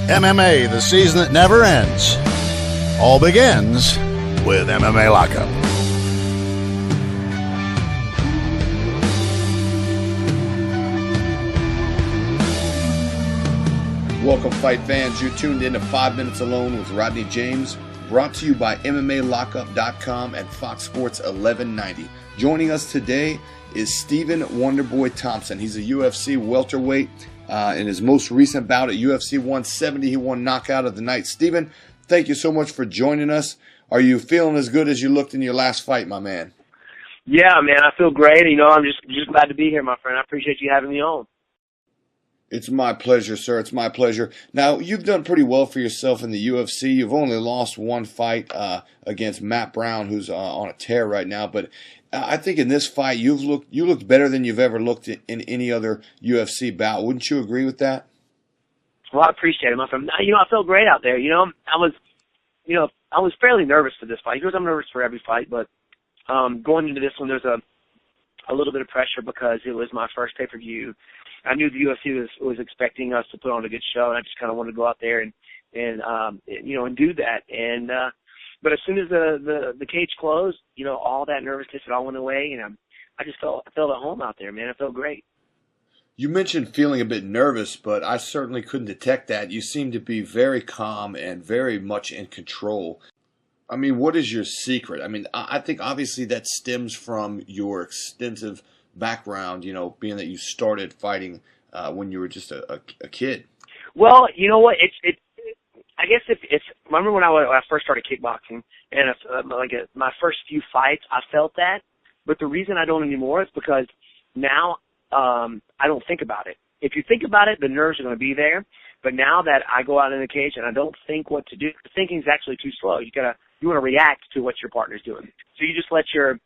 MMA, the season that never ends. All begins with MMA Lockup. Welcome, fight fans. You're tuned in to 5 Minutes Alone with Rodney James, brought to you by MMALockup.com and Fox Sports 1190. Joining us today is Stephen Wonderboy Thompson. He's a UFC welterweight. In his most recent bout at UFC 170, he won knockout of the night. Stephen, thank you so much for joining us. Are you feeling as good as you looked in your last fight, my man? Yeah, man, I feel great. You know, I'm just glad to be here, my friend. I appreciate you having me on. It's my pleasure, sir. It's my pleasure. Now, you've done pretty well for yourself in the UFC. You've only lost one fight against Matt Brown, who's on a tear right now. But I think in this fight, you looked better than you've ever looked in any other UFC bout. Wouldn't you agree with that? Well, I appreciate it, my friend. You know, I felt great out there. I was fairly nervous for this fight. Because I'm nervous for every fight, but going into this one, there's a little bit of pressure because it was my first pay-per-view. I knew the UFC was expecting us to put on a good show, and I just kind of wanted to go out there and do that. And but as soon as the cage closed, all that nervousness, it all went away, and I felt at home out there, man. I felt great. You mentioned feeling a bit nervous, but I certainly couldn't detect that. You seem to be very calm and very much in control. I mean, what is your secret? I mean, I think obviously that stems from your extensive background, being that you started fighting when you were just a kid. Well, you know what? I guess if remember when I first started kickboxing and my first few fights, I felt that. But the reason I don't anymore is because now I don't think about it. If you think about it, the nerves are going to be there. But now that I go out in the cage and I don't think what to do, thinking is actually too slow. You want to react to what your partner's doing. So you just let your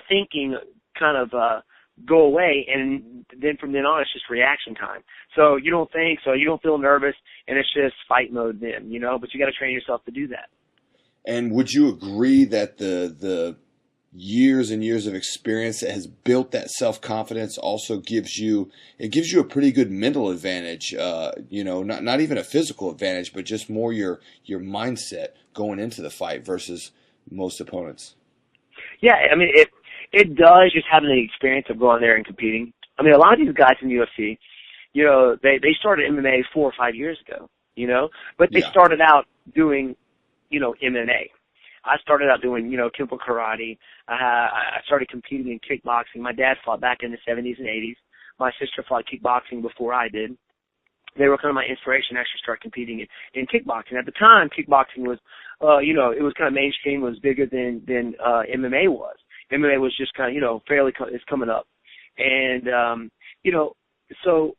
thinking kind of go away, and then from then on, it's just reaction time. So you don't think, so you don't feel nervous, and it's just fight mode then, but you got to train yourself to do that. And would you agree that the years and years of experience that has built that self-confidence also gives you a pretty good mental advantage, not even a physical advantage, but just more your mindset going into the fight versus most opponents? Yeah, I mean, it does, just having the experience of going there and competing. I mean, a lot of these guys in the UFC, they started MMA 4 or 5 years ago, but they started out doing, MMA. I started out doing, Kempo karate. I started competing in kickboxing. My dad fought back in the 70s and 80s. My sister fought kickboxing before I did. They were kind of my inspiration to actually start competing in kickboxing. At the time, kickboxing was, it was kind of mainstream, was bigger than MMA was. MMA was just kind of, it's coming up. And, so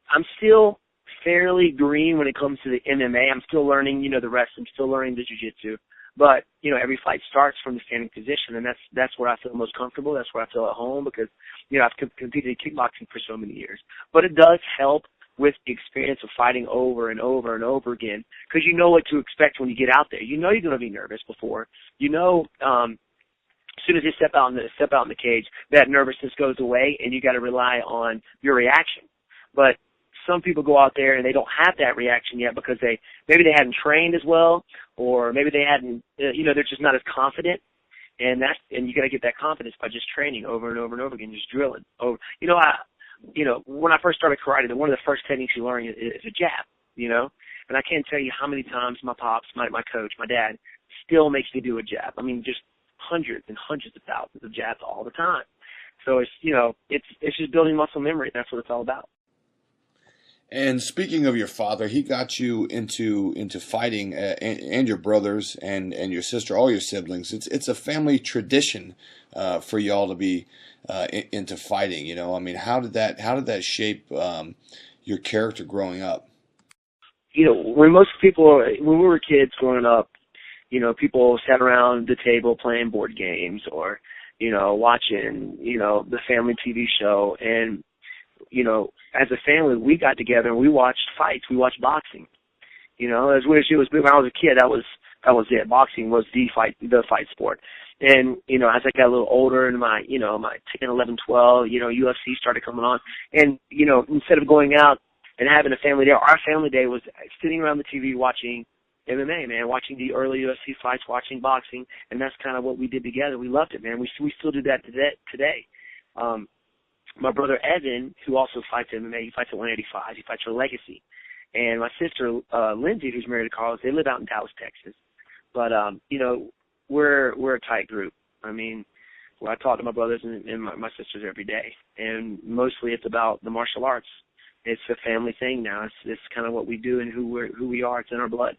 I'm still fairly green when it comes to the MMA. I'm still learning, the rest. I'm still learning the jiu-jitsu. But, every fight starts from the standing position, and that's where I feel most comfortable. That's where I feel at home because, I've competed in kickboxing for so many years. But it does help with the experience of fighting over and over and over again, because you know what to expect when you get out there. You're going to be nervous before. As soon as you step out in the cage, that nervousness goes away, and you got to rely on your reaction. But some people go out there and they don't have that reaction yet because maybe they hadn't trained as well, or maybe they hadn't, they're just not as confident. And you got to get that confidence by just training over and over and over again, just drilling. When I first started karate, one of the first techniques you learn is a jab, and I can't tell you how many times my pops, my coach, my dad still makes me do a jab. I mean, just hundreds and hundreds of thousands of jabs all the time. So it's just building muscle memory. That's what it's all about. And speaking of your father, he got you into fighting, and your brothers and your sister, all your siblings. It's a family tradition for y'all to be into fighting. I mean, how did that shape your character growing up? When we were kids growing up, people sat around the table playing board games or watching the family TV show, and as a family, we got together and we watched fights. We watched boxing. As weird as it was, when I was a kid, that was it. Boxing was the fight sport. And, as I got a little older and my 10, 11, 12, UFC started coming on. And, instead of going out and having a family day. Our family day was sitting around the TV watching MMA, man, watching the early UFC fights, watching boxing, and that's kind of what we did together. We loved it, man. We still do that today. My brother Evan, who also fights MMA, he fights at 185. He fights for Legacy. And my sister Lindsay, who's married to Carlos, they live out in Dallas, Texas. But you know, we're a tight group. I mean, I talk to my brothers and my sisters every day, and mostly it's about the martial arts. It's a family thing now. It's kind of what we do and who we are. It's in our blood.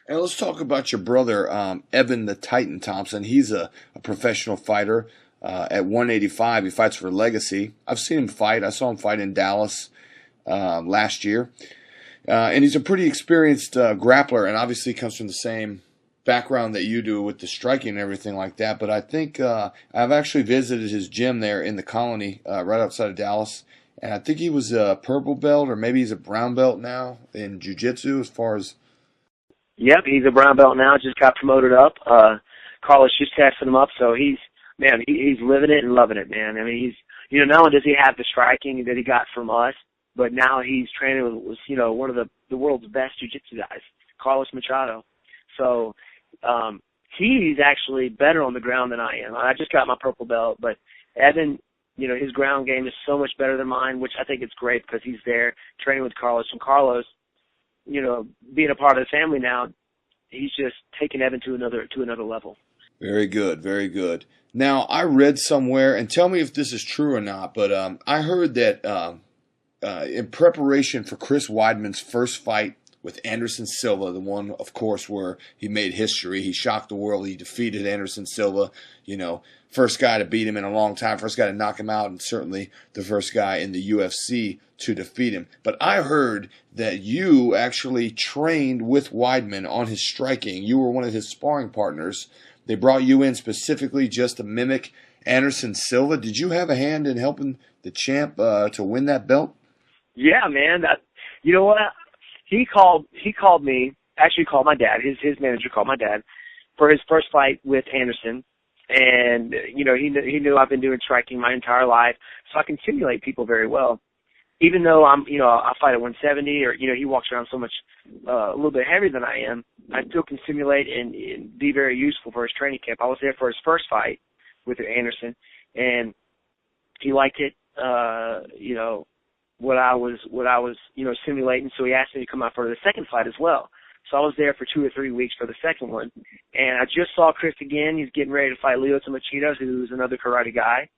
And let's talk about your brother, Evan the Titan Thompson. He's a professional fighter at 185. He fights for Legacy. I've seen him fight. I saw him fight in Dallas last year. And he's a pretty experienced grappler, and obviously comes from the same background that you do with the striking and everything like that. But I think I've actually visited his gym there in the Colony right outside of Dallas, and I think he was a purple belt, or maybe he's a brown belt now in jiu-jitsu as far as... Yep, he's a brown belt now, just got promoted up. Carlos just tested him up, so he's living it and loving it, man. I mean, not only does he have the striking that he got from us, but now he's training with one of the world's best jiu-jitsu guys, Carlos Machado. So he's actually better on the ground than I am. I just got my purple belt, but Evan, his ground game is so much better than mine, which I think it's great because he's there training with Carlos. And Carlos, being a part of the family now, he's just taking Evan to another level. Very good, very good. Now, I read somewhere, and tell me if this is true or not, but I heard that in preparation for Chris Weidman's first fight with Anderson Silva, the one, of course, where he made history. He shocked the world. He defeated Anderson Silva, first guy to beat him in a long time, first guy to knock him out, and certainly the first guy in the UFC to defeat him. But I heard that you actually trained with Weidman on his striking. You were one of his sparring partners. They brought you in specifically just to mimic Anderson Silva. Did you have a hand in helping the champ to win that belt? Yeah, man. You know what? He called me, actually called my dad, his manager called my dad for his first fight with Anderson. And, he knew I've been doing striking my entire life, so I can simulate people very well. Even though I fight at 170, or, he walks around so much, a little bit heavier than I am, I still can simulate and be very useful for his training camp. I was there for his first fight with Anderson, and he liked it, what I was simulating, so he asked me to come out for the second fight as well. So I was there for 2 or 3 weeks for the second one. And I just saw Chris again. He's getting ready to fight Lyoto Machida, who's another karate guy,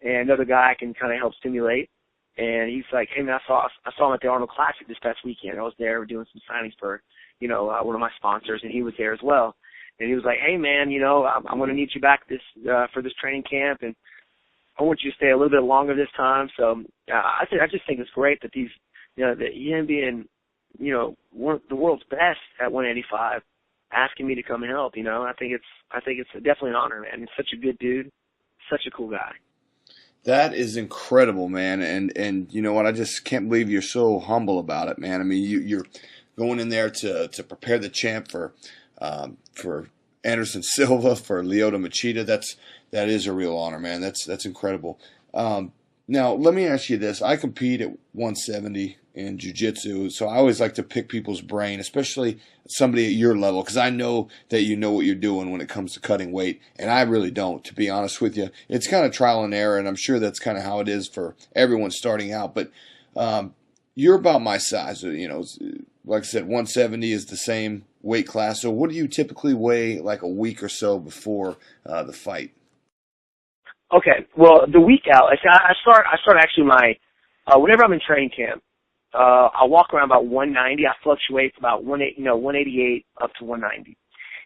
and another guy I can kind of help stimulate. And he's like, hey, man, I saw him at the Arnold Classic this past weekend. I was there doing some signings for, one of my sponsors, and he was there as well. And he was like, hey, man, I'm going to need you back for this training camp, and I want you to stay a little bit longer this time. So I just think it's great that these, that him being, one of the world's best at 185, asking me to come and help. I think it's definitely an honor, man. He's such a good dude, such a cool guy. That is incredible, man. And you know what? I just can't believe you're so humble about it, man. I mean, you're going in there to prepare the champ for Anderson Silva, for Lyoto Machida. That is a real honor, man. That's incredible. Now, let me ask you this. I compete at 170 in jiu-jitsu, so I always like to pick people's brain, especially somebody at your level, because I know that you know what you're doing when it comes to cutting weight, and I really don't, to be honest with you. It's kind of trial and error, and I'm sure that's kind of how it is for everyone starting out, but you're about my size. Like I said, 170 is the same weight class, so what do you typically weigh like a week or so before the fight? Okay, well, the week out, I start actually whenever I'm in training camp, I walk around about 190. I fluctuate from about 188 up to 190.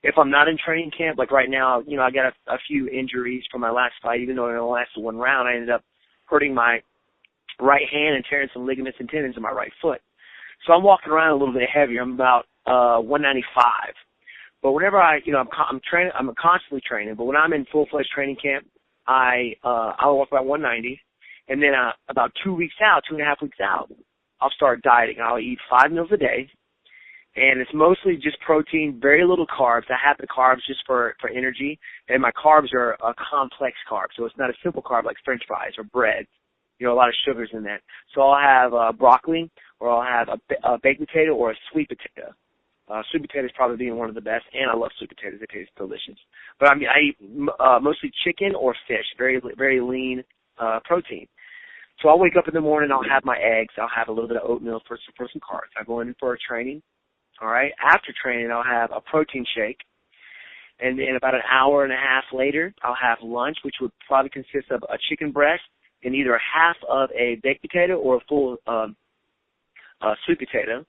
If I'm not in training camp, like right now, I got a few injuries from my last fight. Even though it only lasted one round, I ended up hurting my right hand and tearing some ligaments and tendons in my right foot. So I'm walking around a little bit heavier. I'm about 195. But whenever I'm training, I'm constantly training. But when I'm in full-fledged training camp, I'll walk about 190, and then about 2.5 weeks out, I'll start dieting. I'll eat 5 meals a day, and it's mostly just protein, very little carbs. I have the carbs just for energy, and my carbs are a complex carb, so it's not a simple carb like French fries or bread. A lot of sugars in that. So I'll have broccoli or I'll have a baked potato or a sweet potato. Sweet potatoes probably being one of the best, and I love sweet potatoes. They taste delicious. But I mean, I eat mostly chicken or fish, very very lean protein. So I'll wake up in the morning, I'll have my eggs, I'll have a little bit of oatmeal for some carbs. I go in for a training. All right. After training, I'll have a protein shake. And then about an hour and a half later, I'll have lunch, which would probably consist of a chicken breast and either a half of a baked potato or a full sweet potato.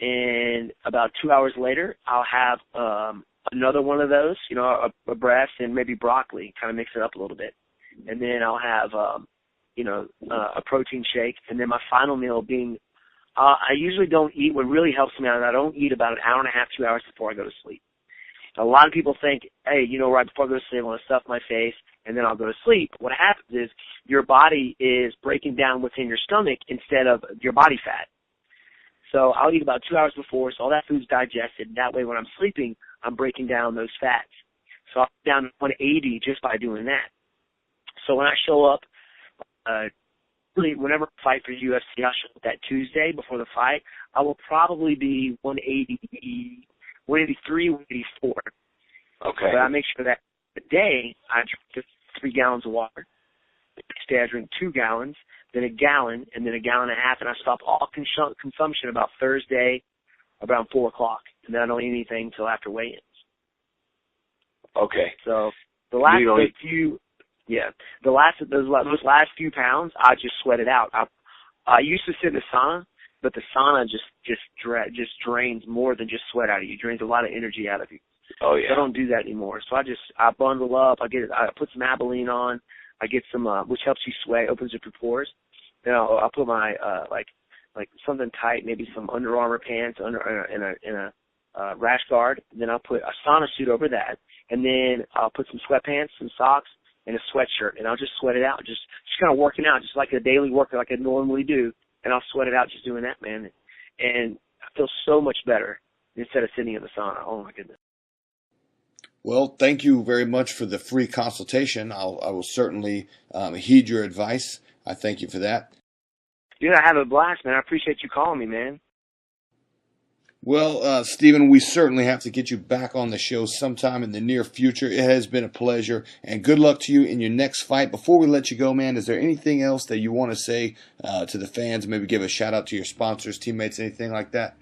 And about 2 hours later, I'll have another one of those, you know, a breast and maybe broccoli, kind of mix it up a little bit. And then I'll have, a protein shake. And then my final meal being, I usually don't eat. What really helps me out, I don't eat about an hour and a half, 2 hours before I go to sleep. A lot of people think, hey, you know, right before I go to sleep, I want to stuff my face, and then I'll go to sleep. What happens is your body is breaking down what's in your stomach instead of your body fat. So I'll eat about 2 hours before, so all that food's digested. That way when I'm sleeping, I'm breaking down those fats. So I'm down to 180 just by doing that. So when I show up, really, whenever I fight for UFC, I'll show up that Tuesday before the fight. I will probably be 183, 184. Okay. But I make sure that the day I drink 3 gallons of water. The next day I drink 2 gallons, then a gallon, and then a gallon and a half, and I stop all consumption about Thursday around 4 o'clock, and then I don't eat anything until after weigh-ins. Okay. So the last those last few pounds, I just sweat it out. I used to sit in the sauna, but the sauna just drains more than just sweat out of you. It drains a lot of energy out of you. Oh yeah. So I don't do that anymore. So I bundle up. I put some Abilene on. I get some which helps you sweat, opens up your pores. Then I'll put my like something tight, maybe some Under Armour pants and a rash guard. Then I'll put a sauna suit over that, and then I'll put some sweatpants, some socks, and a sweatshirt, and I'll just sweat it out, just kind of working out, just like a daily workout like I normally do, and I'll sweat it out just doing that, man. And I feel so much better instead of sitting in the sauna. Oh my goodness. Well, thank you very much for the free consultation. I will certainly heed your advice. I thank you for that. Dude, I have a blast, man. I appreciate you calling me, man. Well, Stephen, we certainly have to get you back on the show sometime in the near future. It has been a pleasure, and good luck to you in your next fight. Before we let you go, man, is there anything else that you want to say to the fans? Maybe give a shout-out to your sponsors, teammates, anything like that?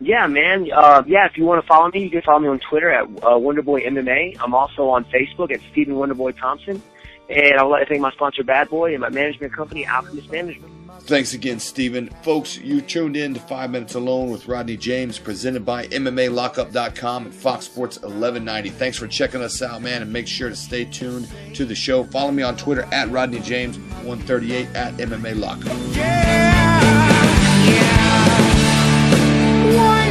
Yeah, man. If you want to follow me, you can follow me on Twitter at Wonderboy MMA. I'm also on Facebook at Stephen Wonderboy Thompson. And I'd like to thank my sponsor, Bad Boy, and my management company, Alchemist Management. Thanks again, Stephen. Folks, you tuned in to 5 Minutes Alone with Rodney James, presented by MMALockup.com and Fox Sports 1190. Thanks for checking us out, man, and make sure to stay tuned to the show. Follow me on Twitter at Rodney James 138 at MMA Lockup. Yeah. One